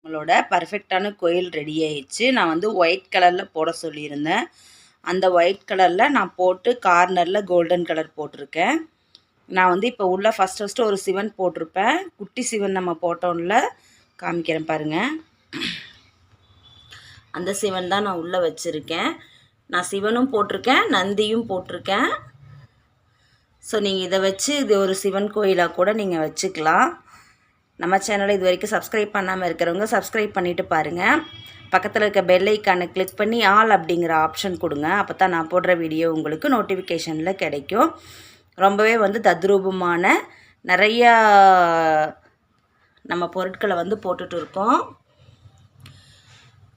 நம்மளோட பர்ஃபெக்டான கோயில் ரெடி ஆயிடுச்சு. நான் வந்து ஒயிட் கலரில் போட சொல்லியிருந்தேன். அந்த ஒயிட் கலரில் நான் போட்டு கார்னரில் கோல்டன் கலர் போட்டிருக்கேன். நான் வந்து இப்போ உள்ள ஃபஸ்ட்டு ஒரு சிவன் போட்டிருப்பேன். குட்டி சிவன் நம்ம போட்டோம்ல, காமிக்கிறேன் பாருங்கள். அந்த சிவன் தான் நான் உள்ளே வச்சுருக்கேன். நான் சிவனும் போட்டிருக்கேன், நந்தியும் போட்டிருக்கேன். ஸோ நீங்கள் இதை வச்சு இது ஒரு சிவன் கோயிலாக கூட நீங்கள் வச்சுக்கலாம். நம்ம சேனலை இது வரைக்கும் சப்ஸ்கிரைப் பண்ணாமல் இருக்கிறவங்க சப்ஸ்கிரைப் பண்ணிவிட்டு பாருங்கள். பக்கத்தில் இருக்க பெல் ஐக்கானை கிளிக் பண்ணி ஆல் அப்படிங்கிற ஆப்ஷன் கொடுங்க. அப்போ தான் நான் போடுற வீடியோ உங்களுக்கு நோட்டிஃபிகேஷனில் கிடைக்கும். ரொம்பவே வந்து தத்ரூபமான நிறையா நம்ம பொருட்களை வந்து போட்டுட்டு இருக்கோம்.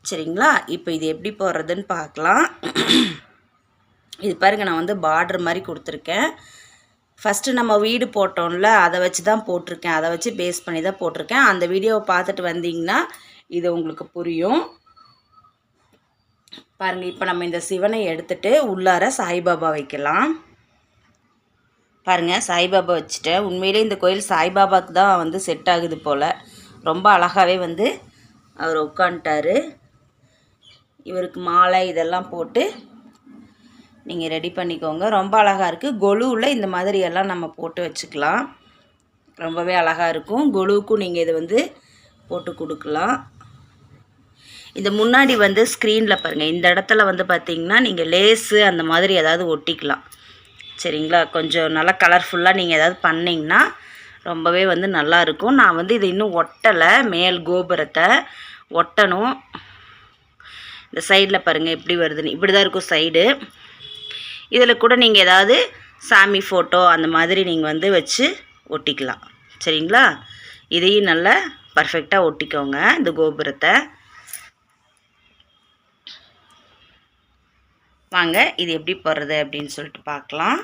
சரிங்களா? இப்போ இது எப்படி போடுறதுன்னு பார்க்கலாம். இது பாருங்கள், நான் வந்து பார்டர் மாதிரி கொடுத்துருக்கேன். ஃபஸ்ட்டு நம்ம வீடு போட்டோம்ல, அதை வச்சு தான் போட்டிருக்கேன். அதை வச்சு பேஸ் பண்ணி தான் போட்டிருக்கேன். அந்த வீடியோவை பார்த்துட்டு வந்தீங்கன்னா இது உங்களுக்கு புரியும். பாருங்கள், இப்போ நம்ம இந்த சிவனை எடுத்துகிட்டு உள்ளார சாய்பாபா வைக்கலாம். பாருங்கள், சாய்பாபா வச்சுட்டேன். உண்மையிலே இந்த கோயில் சாய்பாபாவுக்கு தான் வந்து செட் ஆகுது போல். ரொம்ப அழகாகவே வந்து அவர் உட்காந்துட்டார். இவருக்கு மாலை இதெல்லாம் போட்டு நீங்கள் ரெடி பண்ணிக்கோங்க. ரொம்ப அழகாக இருக்குது. கொலுவில் இந்த மாதிரி எல்லாம் நம்ம போட்டு வச்சுக்கலாம். ரொம்பவே அழகாக இருக்கும். கொலுவுக்கும் நீங்கள் இதை வந்து போட்டு கொடுக்கலாம். இந்த முன்னாடி வந்து ஸ்க்ரீனில் பாருங்கள், இந்த இடத்துல வந்து பார்த்திங்கன்னா நீங்கள் லேஸு அந்த மாதிரி ஏதாவது ஒட்டிக்கலாம். சரிங்களா? கொஞ்சம் நல்லா கலர்ஃபுல்லாக நீங்கள் ஏதாவது பண்ணிங்கன்னா ரொம்பவே வந்து நல்லாயிருக்கும். நான் வந்து இது இன்னும் ஒட்டலை. மேல் கோபுரத்தை ஒட்டணும். இந்த சைடில் பாருங்கள் எப்படி வருதுன்னு. இப்படி தான் இருக்கும் சைடு. இதில் கூட நீங்கள் ஏதாவது சாமி ஃபோட்டோ அந்த மாதிரி நீங்கள் வந்து வச்சு ஒட்டிக்கலாம். சரிங்களா? இதையும் நல்லா பர்ஃபெக்டாக ஒட்டிக்கோங்க இந்த கோபுரத்தை. வாங்க இது எப்படி போடுறது அப்படின்னு சொல்லிட்டு பார்க்கலாம்.